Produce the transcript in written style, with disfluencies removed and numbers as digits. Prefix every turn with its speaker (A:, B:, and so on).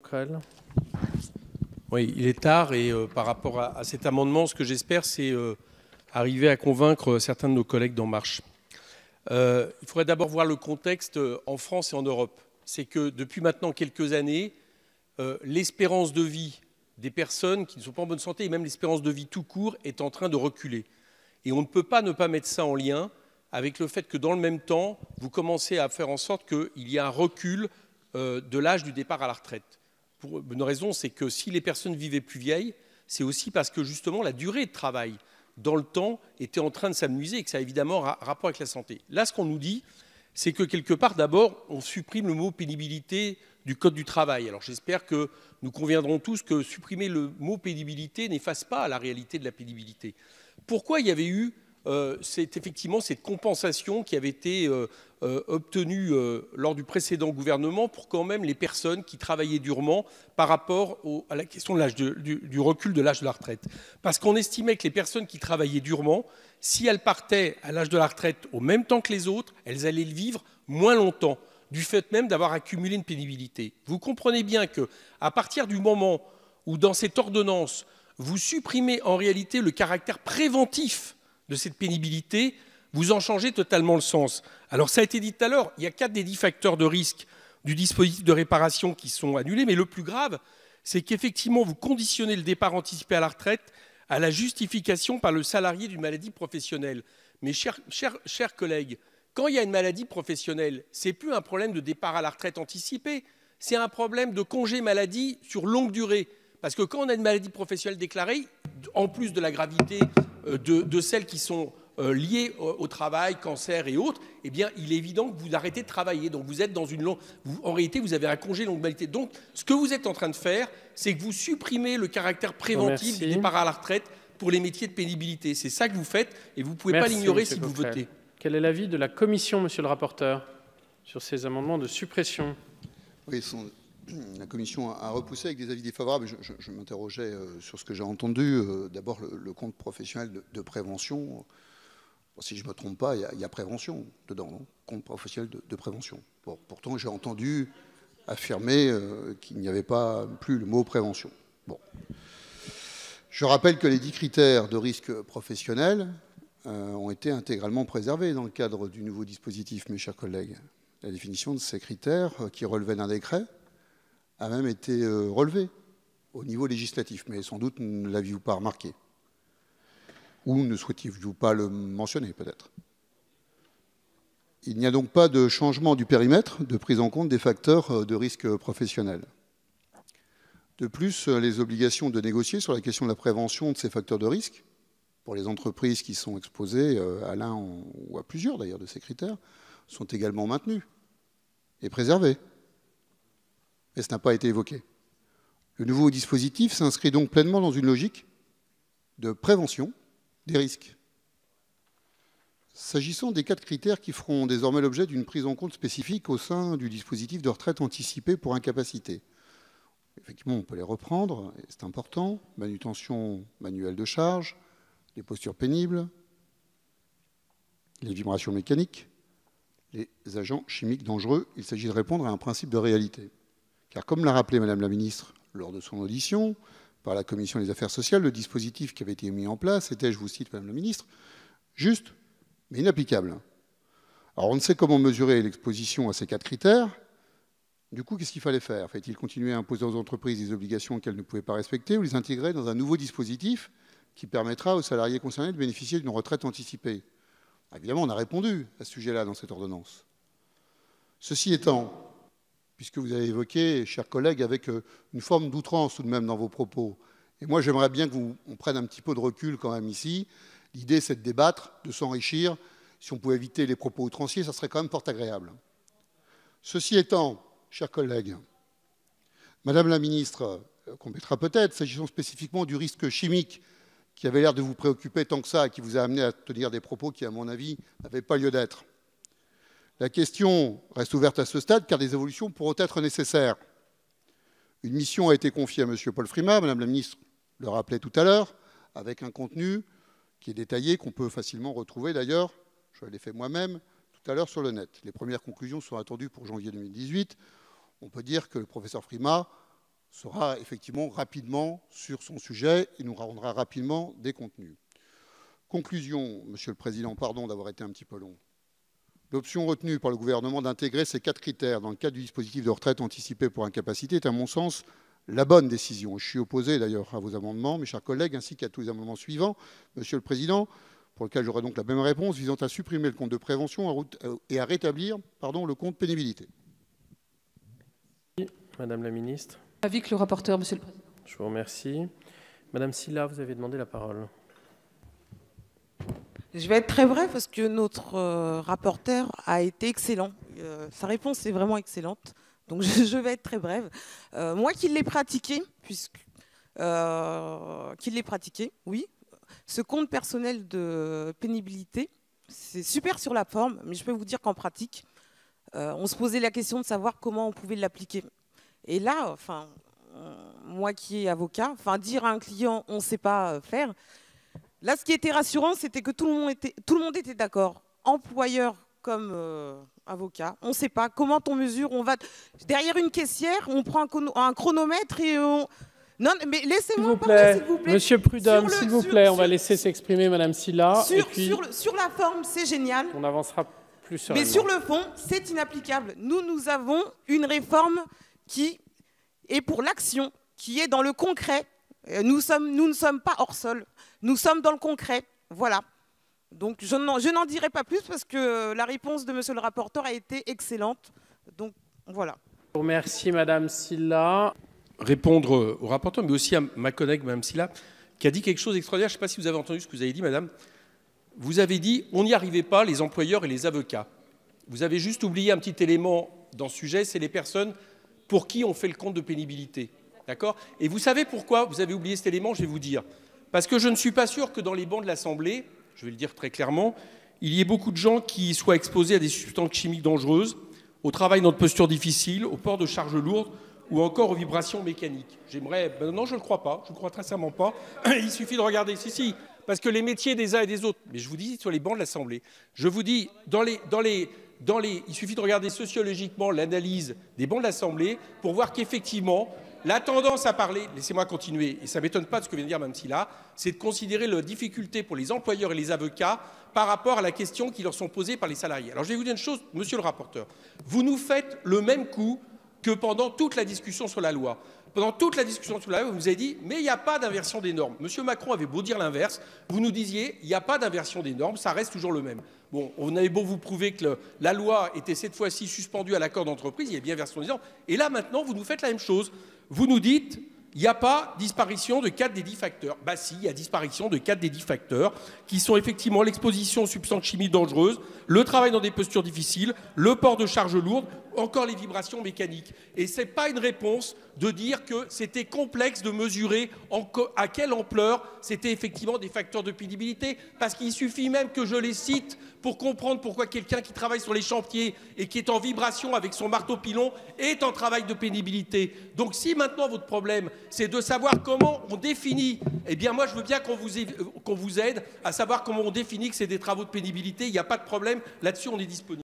A: Coquerel.
B: Oui, il est tard et par rapport à cet amendement, ce que j'espère, c'est arriver à convaincre certains de nos collègues d'En Marche. Il faudrait d'abord voir le contexte en France et en Europe. C'est que depuis maintenant quelques années, l'espérance de vie des personnes qui ne sont pas en bonne santé, et même l'espérance de vie tout court, est en train de reculer. Et on ne peut pas ne pas mettre ça en lien avec le fait que dans le même temps, vous commencez à faire en sorte qu'il y ait un recul de l'âge du départ à la retraite. Pour une raison, c'est que si les personnes vivaient plus vieilles, c'est aussi parce que justement la durée de travail dans le temps était en train de s'amenuiser et que ça a évidemment rapport avec la santé. Là, ce qu'on nous dit, c'est que quelque part, d'abord, on supprime le mot pénibilité du Code du travail. Alors j'espère que nous conviendrons tous que supprimer le mot pénibilité n'efface pas la réalité de la pénibilité. Pourquoi il y avait eu effectivement cette compensation qui avait été obtenue lors du précédent gouvernement pour quand même les personnes qui travaillaient durement par rapport à la question de l'âge du recul de l'âge de la retraite. Parce qu'on estimait que les personnes qui travaillaient durement, si elles partaient à l'âge de la retraite au même temps que les autres, elles allaient le vivre moins longtemps, du fait même d'avoir accumulé une pénibilité. Vous comprenez bien qu'à partir du moment où dans cette ordonnance, vous supprimez en réalité le caractère préventif de cette pénibilité, vous en changez totalement le sens. Alors ça a été dit tout à l'heure, il y a 4 des 10 facteurs de risque du dispositif de réparation qui sont annulés, mais le plus grave, c'est qu'effectivement vous conditionnez le départ anticipé à la retraite à la justification par le salarié d'une maladie professionnelle. Mais chers collègues, quand il y a une maladie professionnelle, ce n'est plus un problème de départ à la retraite anticipé, c'est un problème de congé maladie sur longue durée. Parce que quand on a une maladie professionnelle déclarée, en plus de la gravité de celles qui sont liées au travail, cancer et autres, eh bien, il est évident que vous arrêtez de travailler. Donc, vous êtes dans une longue... En réalité, vous avez un congé longue maladie. Donc, ce que vous êtes en train de faire, c'est que vous supprimez le caractère préventif du départ à la retraite pour les métiers de pénibilité. C'est ça que vous faites et vous ne pouvez pas l'ignorer si vous votez.
A: Quel est l'avis de la Commission, monsieur le rapporteur, sur ces amendements de suppression?
C: Oui, la Commission a repoussé avec des avis défavorables. Je m'interrogeais sur ce que j'ai entendu. D'abord, le compte professionnel de prévention. Si je ne me trompe pas, il y a prévention dedans, non? Compte professionnel de prévention. Bon, pourtant, j'ai entendu affirmer qu'il n'y avait pas plus le mot prévention. Bon. Je rappelle que les 10 critères de risque professionnel ont été intégralement préservés dans le cadre du nouveau dispositif, mes chers collègues. La définition de ces critères, qui relevaient d'un décret, a même été relevée au niveau législatif, mais sans doute ne l'aviez-vous pas remarqué. Ou ne souhaitiez-vous pas le mentionner, peut-être. Il n'y a donc pas de changement du périmètre de prise en compte des facteurs de risque professionnel. De plus, les obligations de négocier sur la question de la prévention de ces facteurs de risque, pour les entreprises qui sont exposées à l'un ou à plusieurs d'ailleurs de ces critères, sont également maintenues et préservées. Mais ce n'a pas été évoqué. Le nouveau dispositif s'inscrit donc pleinement dans une logique de prévention des risques. S'agissant des 4 critères qui feront désormais l'objet d'une prise en compte spécifique au sein du dispositif de retraite anticipée pour incapacité, effectivement, on peut les reprendre, et c'est important. Manutention manuelle de charge, les postures pénibles, les vibrations mécaniques, les agents chimiques dangereux. Il s'agit de répondre à un principe de réalité. Car comme l'a rappelé Madame la Ministre lors de son audition par la Commission des affaires sociales, le dispositif qui avait été mis en place était, je vous cite Madame la Ministre, juste mais inapplicable. Alors on ne sait comment mesurer l'exposition à ces 4 critères. Du coup, qu'est-ce qu'il fallait faire? Fallait-il continuer à imposer aux entreprises des obligations qu'elles ne pouvaient pas respecter ou les intégrer dans un nouveau dispositif qui permettra aux salariés concernés de bénéficier d'une retraite anticipée? Évidemment, on a répondu à ce sujet-là dans cette ordonnance. Ceci étant, puisque vous avez évoqué, chers collègues, avec une forme d'outrance tout de même dans vos propos, et moi j'aimerais bien qu'on prenne un petit peu de recul quand même ici. L'idée, c'est de débattre, de s'enrichir. Si on pouvait éviter les propos outranciers, ça serait quand même fort agréable. Ceci étant, chers collègues, Madame la Ministre complétera peut-être, s'agissant spécifiquement du risque chimique qui avait l'air de vous préoccuper tant que ça et qui vous a amené à tenir des propos qui, à mon avis, n'avaient pas lieu d'être. La question reste ouverte à ce stade car des évolutions pourront être nécessaires. Une mission a été confiée à M. Paul Frimat, Madame la Ministre le rappelait tout à l'heure, avec un contenu qui est détaillé, qu'on peut facilement retrouver d'ailleurs, je l'ai fait moi-même, tout à l'heure sur le net. Les premières conclusions sont attendues pour janvier 2018. On peut dire que le professeur Frimat sera effectivement rapidement sur son sujet et nous rendra rapidement des contenus. Conclusion, Monsieur le Président, pardon d'avoir été un petit peu long. L'option retenue par le gouvernement d'intégrer ces 4 critères dans le cadre du dispositif de retraite anticipée pour incapacité est à mon sens la bonne décision. Je suis opposé d'ailleurs à vos amendements, mes chers collègues, ainsi qu'à tous les amendements suivants, Monsieur le Président, pour lequel j'aurai donc la même réponse, visant à supprimer le compte de prévention et à rétablir le compte pénibilité.
A: Madame la ministre.
D: Avis que le rapporteur, Monsieur le Président.
A: Je vous remercie. Madame Silla, vous avez demandé la parole.
E: Je vais être très bref parce que notre rapporteur a été excellent. Sa réponse est vraiment excellente. Donc je vais être très brève. Moi qui l'ai pratiqué, oui, ce compte personnel de pénibilité, c'est super sur la forme, mais je peux vous dire qu'en pratique, on se posait la question de savoir comment on pouvait l'appliquer. Et là, moi qui est avocat, dire à un client on ne sait pas faire, là ce qui était rassurant, c'était que tout le monde était d'accord, employeur comme avocat, on ne sait pas comment on mesure, on va derrière une caissière, on prend un chronomètre et on... Non, mais laissez-moi parler, s'il vous plaît.
A: Monsieur Prudhomme, s'il vous plaît, on va laisser s'exprimer Madame Silla.
E: Sur la forme, c'est génial.
A: On avancera plus sereinement.
E: Mais sur le fond, c'est inapplicable. Nous avons une réforme qui est pour l'action, qui est dans le concret. Nous ne sommes pas hors sol. Nous sommes dans le concret. Voilà. Donc, je n'en dirai pas plus parce que la réponse de monsieur le rapporteur a été excellente. Donc, voilà.
A: Je vous remercie, Madame Silla.
B: Répondre au rapporteur, mais aussi à ma collègue, Mme Silla, qui a dit quelque chose d'extraordinaire. Je ne sais pas si vous avez entendu ce que vous avez dit, Madame. Vous avez dit on n'y arrivait pas, les employeurs et les avocats. Vous avez juste oublié un petit élément dans ce sujet, c'est les personnes pour qui on fait le compte de pénibilité. D'accord ? Et vous savez pourquoi vous avez oublié cet élément ? Je vais vous dire. Parce que je ne suis pas sûr que dans les bancs de l'Assemblée, je vais le dire très clairement, il y ait beaucoup de gens qui soient exposés à des substances chimiques dangereuses, au travail dans de postures difficiles, au port de charges lourdes, ou encore aux vibrations mécaniques. Non, je ne le crois pas, je ne le crois très sincèrement pas. Il suffit de regarder, si, parce que les métiers des uns et des autres, mais je vous dis sur les bancs de l'Assemblée, je vous dis, il suffit de regarder sociologiquement l'analyse des bancs de l'Assemblée pour voir qu'effectivement, la tendance à parler, laissez-moi continuer, et ça ne m'étonne pas de ce que vient de dire Mme Silla, c'est de considérer la difficulté pour les employeurs et les avocats par rapport à la question qui leur sont posées par les salariés. Alors je vais vous dire une chose, monsieur le rapporteur, vous nous faites le même coup que pendant toute la discussion sur la loi. Pendant toute la discussion sur la loi, vous nous avez dit « mais il n'y a pas d'inversion des normes ». Monsieur Macron avait beau dire l'inverse, vous nous disiez « il n'y a pas d'inversion des normes, ça reste toujours le même ». Bon, on avait beau vous prouver que la loi était cette fois-ci suspendue à l'accord d'entreprise, il y a bien inversion des normes. Et là, maintenant, vous nous faites la même chose. Vous nous dites « il n'y a pas disparition de 4 des 10 facteurs ». Bah si, il y a disparition de 4 des 10 facteurs, qui sont effectivement l'exposition aux substances chimiques dangereuses, le travail dans des postures difficiles, le port de charges lourdes, encore les vibrations mécaniques. Et ce n'est pas une réponse de dire que c'était complexe de mesurer à quelle ampleur c'était effectivement des facteurs de pénibilité, parce qu'il suffit même que je les cite pour comprendre pourquoi quelqu'un qui travaille sur les chantiers et qui est en vibration avec son marteau-pilon est en travail de pénibilité. Donc si maintenant votre problème, c'est de savoir comment on définit, eh bien moi je veux bien qu'on vous aide à savoir comment on définit que c'est des travaux de pénibilité, il n'y a pas de problème, là-dessus on est disponible.